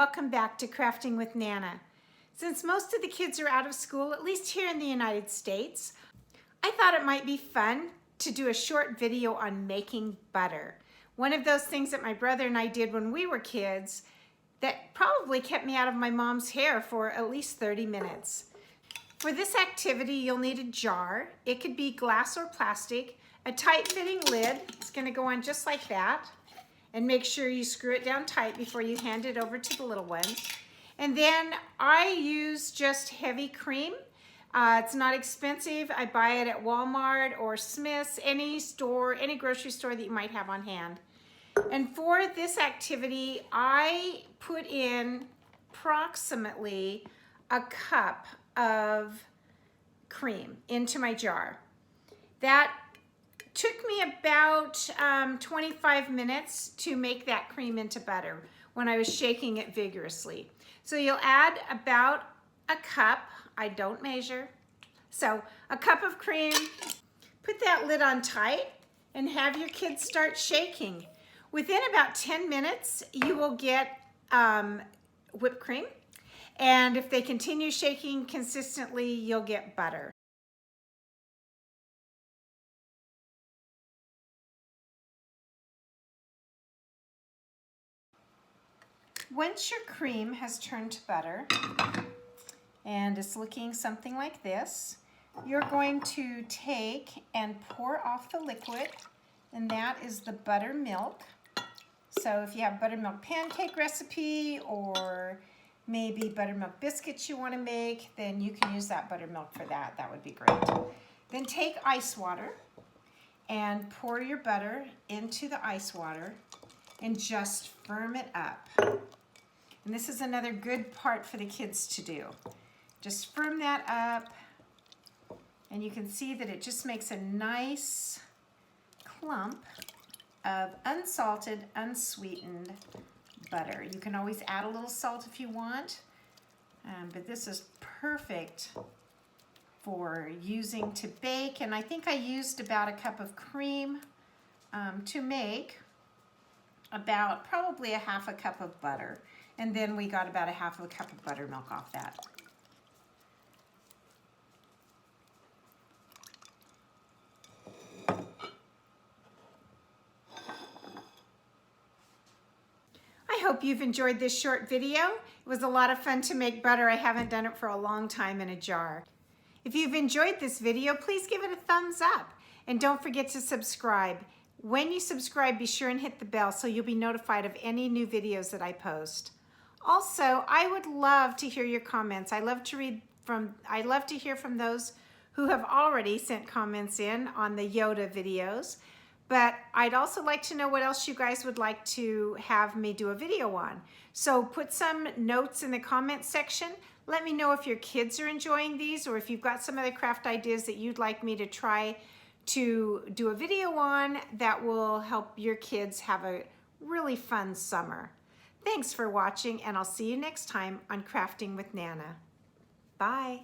welcome back to Crafting with Nana. Since most of the kids are out of school, at least here in the United States, I thought it might be fun to do a short video on making butter. One of those things that my brother and I did when we were kids that probably kept me out of my mom's hair for at least 30 minutes. For this activity, you'll need a jar. It could be glass or plastic, a tight-fitting lid. It's going to go on just like that. And make sure you screw it down tight before you hand it over to the little ones. And then I use just heavy cream. It's not expensive. I buy it at Walmart or Smith's, any store, any grocery store that you might have on hand. And for this activity, I put in approximately a cup of cream into my jar. That took me about 25 minutes to make that cream into butter when I was shaking it vigorously. So you'll add about a cup, I don't measure, so a cup of cream, put that lid on tight and have your kids start shaking. Within about 10 minutes, you will get whipped cream, and if they continue shaking consistently, you'll get butter. Once your cream has turned to butter and is looking something like this, you're going to take and pour off the liquid, and that is the buttermilk. So if you have buttermilk pancake recipe or maybe buttermilk biscuits you want to make, then you can use that buttermilk for that. That would be great. Then take ice water and pour your butter into the ice water and just firm it up. And this is another good part for the kids to do. Just firm that up, and you can see that it just makes a nice clump of unsalted, unsweetened butter. You can always add a little salt if you want, but this is perfect for using to bake. And I think I used about a cup of cream to make about probably a half a cup of butter. And then we got about a half of a cup of buttermilk off that. I hope you've enjoyed this short video. It was a lot of fun to make butter. I haven't done it for a long time in a jar. If you've enjoyed this video, please give it a thumbs up. And don't forget to subscribe. When you subscribe, be sure and hit the bell so you'll be notified of any new videos that I post. Also, I would love to hear your comments. I love to hear from those who have already sent comments in on the Yoda videos, but I'd also like to know what else you guys would like to have me do a video on. So put some notes in the comment section. Let me know if your kids are enjoying these, or if you've got some other craft ideas that you'd like me to try to do a video on that will help your kids have a really fun summer. Thanks for watching, and I'll see you next time on Crafting with Nana. Bye.